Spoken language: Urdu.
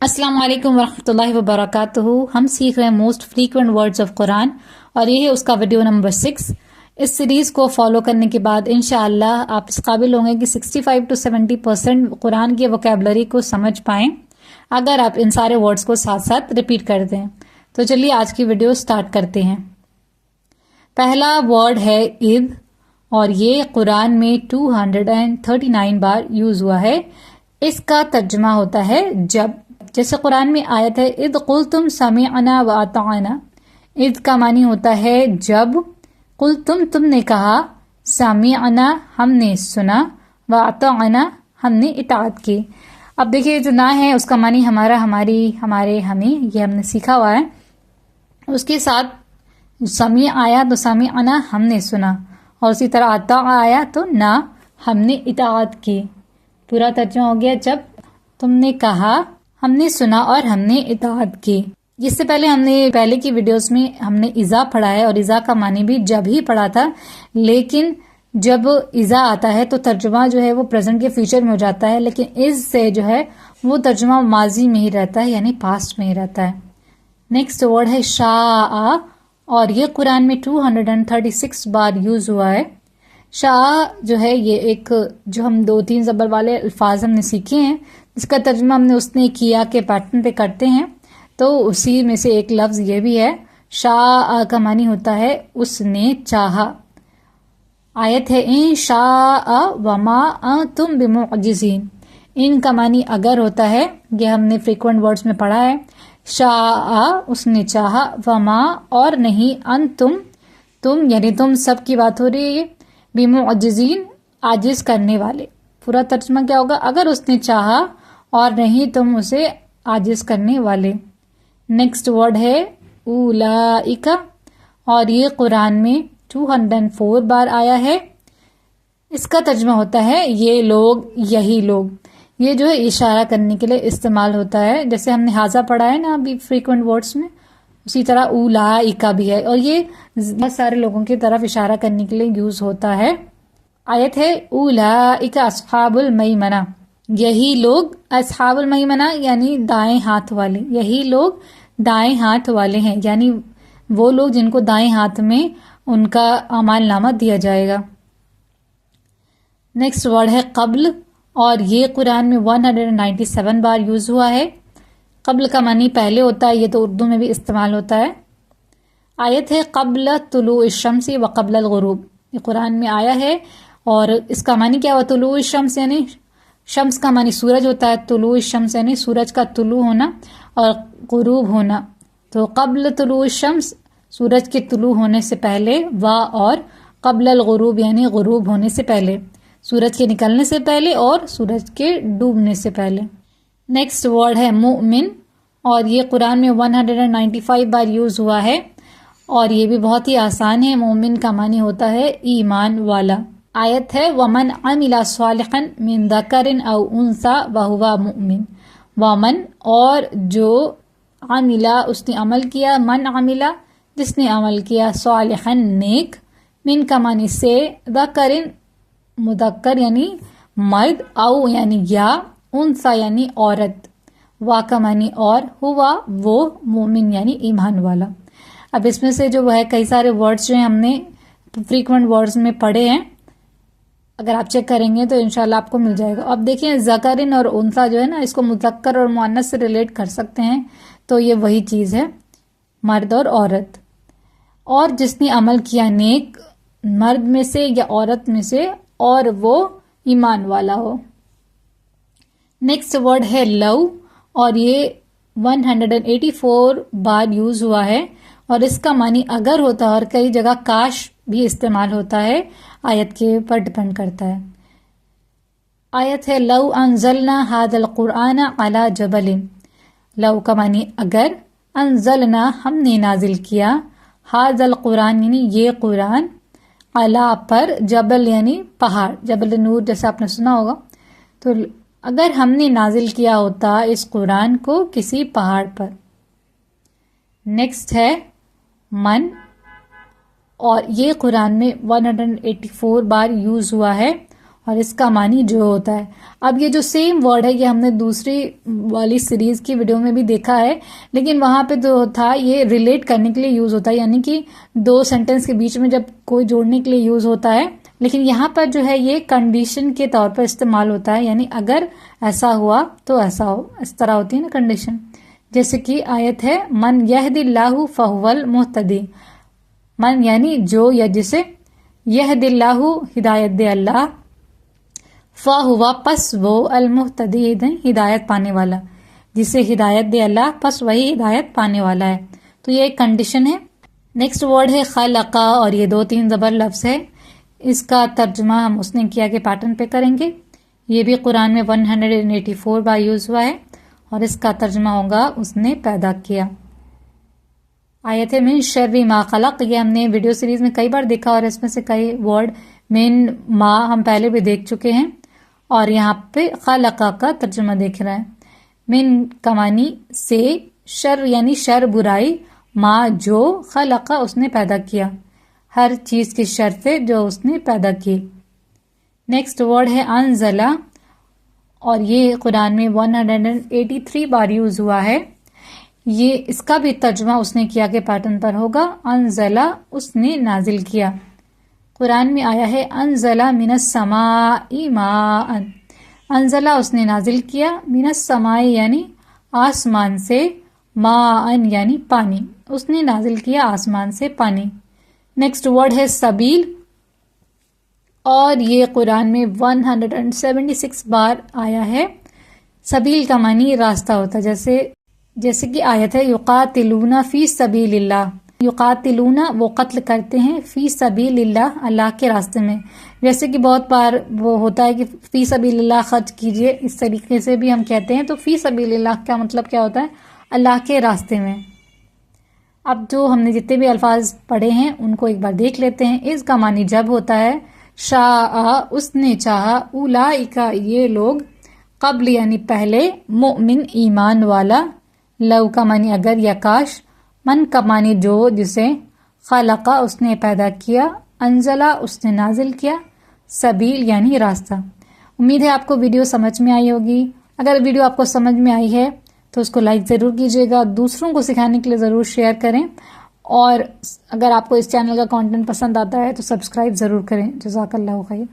السلام علیکم ورحمۃ اللہ وبرکاتہ. ہم سیکھ رہے ہیں موسٹ فریکوینٹ ورڈز آف قرآن اور یہ ہے اس کا ویڈیو نمبر 6. اس سیریز کو فالو کرنے کے بعد انشاءاللہ آپ اس قابل ہوں گے کہ 65 to 70% قرآن کی ووکیبلری کو سمجھ پائیں اگر آپ ان سارے ورڈز کو ساتھ ساتھ ریپیٹ کر دیں. تو چلیے آج کی ویڈیو سٹارٹ کرتے ہیں. پہلا ورڈ ہے عید اور یہ قرآن میں 239 بار یوز ہوا ہے. اس کا ترجمہ ہوتا ہے جب. جیسے قرآن میں آیت ہے اذ قلتم سمعنا واطعنا. اذ کا معنی ہوتا ہے جب، قلتم تم نے کہا، سمعنا ہم نے سنا، واطعنا ہم نے اطاعت کی. اب دیکھیے جو نہ ہے اس کا معنی ہمارا، ہماری، ہمارے، ہمیں، یہ ہم نے سیکھا ہوا ہے. اس کے ساتھ سمیع آیا تو سمعنا ہم نے سنا، اور اسی طرح اطاع آیا تو نہ ہم نے اطاعت کی. پورا ترجمہ ہو گیا جب تم نے کہا ہم نے سنا اور ہم نے اطاعت کی. اس سے پہلے ہم نے پہلے کی ویڈیوز میں ہم نے اذا پڑھا ہے اور اذا کا معنی بھی جب ہی پڑھا تھا، لیکن جب اذا آتا ہے تو ترجمہ جو ہے وہ پریزنٹ کے فیوچر میں ہو جاتا ہے، لیکن از سے جو ہے وہ ترجمہ ماضی میں ہی رہتا ہے، یعنی پاسٹ میں ہی رہتا ہے. نیکسٹ ورڈ ہے شاء اور یہ قرآن میں 236 بار یوز ہوا ہے. شاء جو ہے یہ ایک جو ہم 2-3 زبر والے الفاظ ہم نے سیکھے ہیں، اس کا ترجمہ ہم نے اس نے کیا کے پیٹرن پہ کرتے ہیں، تو اسی میں سے ایک لفظ یہ بھی ہے. شاء کا معنی ہوتا ہے اس نے چاہا. آیت ہے ان شاء وما انتم بمعجزین. ان کا معنی اگر ہوتا ہے، یہ ہم نے فریکوینٹ ورڈز میں پڑھا ہے. شاء اس نے چاہا، وما اور نہیں، انتم تم یعنی تم سب کی بات ہو رہی ہے، بمعجزین عاجز کرنے والے. پورا ترجمہ کیا ہوگا؟ اگر اس نے چاہا اور نہیں تم اسے عاجز کرنے والے. نیکسٹ ورڈ ہے اولئک اور یہ قرآن میں 204 بار آیا ہے. اس کا ترجمہ ہوتا ہے یہ لوگ، یہی لوگ. یہ جو ہے اشارہ کرنے کے لیے استعمال ہوتا ہے، جیسے ہم نے حاذا پڑھا ہے نا ابھی فریکوینٹ ورڈز میں، اسی طرح اولئک بھی ہے، اور یہ بہت سارے لوگوں کی طرف اشارہ کرنے کے لیے یوز ہوتا ہے. آیت ہے اولئک اصحاب المیمنہ. یہی لوگ اصحاب المیمنہ یعنی دائیں ہاتھ والے، یہی لوگ دائیں ہاتھ والے ہیں، یعنی وہ لوگ جن کو دائیں ہاتھ میں ان کا اعمال نامہ دیا جائے گا. نیکسٹ ورڈ ہے قبل اور یہ قرآن میں 197 بار یوز ہوا ہے. قبل کا معنی پہلے ہوتا ہے، یہ تو اردو میں بھی استعمال ہوتا ہے. آیت ہے قبل طلوع الشمس و قبل الغروب. یہ قرآن میں آیا ہے اور اس کا معنی کیا ہوا؟ طلوع الشمس یعنی شمس کا معنی سورج ہوتا ہے، طلوع الشمس یعنی سورج کا طلوع ہونا اور غروب ہونا. تو قبل طلوع الشمس سورج کے طلوع ہونے سے پہلے، اور قبل الغروب یعنی غروب ہونے سے پہلے، سورج کے نکلنے سے پہلے اور سورج کے ڈوبنے سے پہلے. نیکسٹ ورڈ ہے مومن اور یہ قرآن میں 195 بار یوز ہوا ہے اور یہ بھی بہت ہی آسان ہے. مومن کا معنی ہوتا ہے ایمان والا. آیت ہے ومن عمل صالحا من ذکر او انثی وہو مؤمن. ومن اور جو، عملہ اس نے عمل کیا، من عملہ جس نے عمل کیا، صالحا نیک، من کا معنی سے، ذکر مذکر یعنی مرد، او یعنی یا، انثی یعنی عورت، وا کا معنی اور، ہوا وہ، مومن یعنی ایمان والا. اب اس میں سے جو ہے کئی سارے ورڈز جو ہیں ہم نے فریکوینٹ ورڈز میں پڑھے ہیں، اگر آپ چیک کریں گے تو انشاءاللہ آپ کو مل جائے گا. اب دیکھیں ذکرن اور انثیٰ جو ہے نا، اس کو مذکر اور مؤنث سے ریلیٹ کر سکتے ہیں، تو یہ وہی چیز ہے، مرد اور عورت. اور جس نے عمل کیا نیک، مرد میں سے یا عورت میں سے، اور وہ ایمان والا ہو. نیکسٹ ورڈ ہے لو اور یہ 184 بار یوز ہوا ہے اور اس کا معنی اگر ہوتا ہے، اور کئی جگہ کاش بھی استعمال ہوتا ہے، آیت کے اوپر ڈپینڈ کرتا ہے. آیت ہے لو انزلنا ھذا القرآن علی جبل. لو کا معنی اگر، انزلنا ہم نے نازل کیا، ھذا القرآن یعنی یہ قرآن، علی پر، جبل یعنی پہاڑ، جبل نور جیسے آپ نے سنا ہوگا. تو اگر ہم نے نازل کیا ہوتا اس قرآن کو کسی پہاڑ پر. نیکسٹ ہے من اور یہ قرآن میں 184 بار یوز ہوا ہے اور اس کا معنی جو ہوتا ہے. اب یہ جو سیم ورڈ ہے یہ ہم نے دوسری والی سیریز کی ویڈیو میں بھی دیکھا ہے، لیکن وہاں پہ جو تھا یہ ریلیٹ کرنے کے لیے یوز ہوتا ہے، یعنی کہ دو سینٹنس کے بیچ میں جب کوئی جوڑنے کے لیے یوز ہوتا ہے. لیکن یہاں پر جو ہے یہ کنڈیشن کے طور پر استعمال ہوتا ہے، یعنی اگر ایسا ہوا تو ایسا ہو، اس طرح ہوتی ہے نا کنڈیشن. جیسے کہ آیت ہے من یہد اللہ فہو المہتدی. من یعنی جو یا جسے، یہد اللہ ہدایت دے اللہ، فہو پس وہ المہتدی ہدایت پانے والا، جسے ہدایت دے اللہ پس وہی ہدایت پانے والا ہے. تو یہ ایک کنڈیشن ہے. نیکسٹ ورڈ ہے خلقہ، اور یہ 2-3 زبر لفظ ہے. اس کا ترجمہ ہم اس نے کیا کے پیٹرن پہ کریں گے. یہ بھی قرآن میں 184 بار یوز ہوا ہے، اور اس کا ترجمہ ہوگا اس نے پیدا کیا. آیت ہے من شر ما خلق، یہ ہم نے ویڈیو سیریز میں کئی بار دیکھا، اور اس میں سے کئی ورڈ من ما ہم پہلے بھی دیکھ چکے ہیں. اور یہاں پہ خلقہ کا ترجمہ دیکھ رہا ہے. من کا معنی سے، شر یعنی شر برائی، ما جو، خلقہ اس نے پیدا کیا، ہر چیز کی شر سے جو اس نے پیدا کی. نیکسٹ ورڈ ہے انزلہ، اور یہ قرآن میں 183 بار یوز ہوا ہے. یہ اس کا بھی ترجمہ اس نے کیا کے پیٹرن پر ہوگا. انزلہ اس نے نازل کیا. قرآن میں آیا ہے انزلہ من السماء ماء، انزلہ اس نے نازل کیا، من السماء یعنی آسمان سے، ماء یعنی پانی، اس نے نازل کیا آسمان سے پانی. نیکسٹ ورڈ ہے سبیل، اور یہ قرآن میں 176 بار آیا ہے. سبیل کا معنی راستہ ہوتا ہے، جیسے کہ آیت ہے یقاتلون فی سبیل اللہ. یقاتلون وہ قتل کرتے ہیں، فی سبیل اللہ اللہ کے راستے میں. جیسے کہ بہت بار وہ ہوتا ہے کہ فی سبیل اللہ خرچ کیجئے، اس طریقے سے بھی ہم کہتے ہیں. تو فی سبیل اللہ کا مطلب کیا ہوتا ہے؟ اللہ کے راستے میں. اب جو ہم نے جتنے بھی الفاظ پڑھے ہیں ان کو ایک بار دیکھ لیتے ہیں. اس کا معنی جب ہوتا ہے، شاء اس نے چاہا، اولئک یہ لوگ، قبل یعنی پہلے، مؤمن ایمان والا، لو کا معنی اگر یا کاش، من کا معنی جو جسے، خلقہ اس نے پیدا کیا، انزلہ اس نے نازل کیا، سبیل یعنی راستہ. امید ہے آپ کو ویڈیو سمجھ میں آئی ہوگی. اگر ویڈیو آپ کو سمجھ میں آئی ہے تو اس کو لائک ضرور کیجیے گا، دوسروں کو سکھانے کے لیے ضرور شیئر کریں، اور اگر آپ کو اس چینل کا کنٹینٹ پسند آتا ہے تو سبسکرائب ضرور کریں. جزاک اللہ خیر.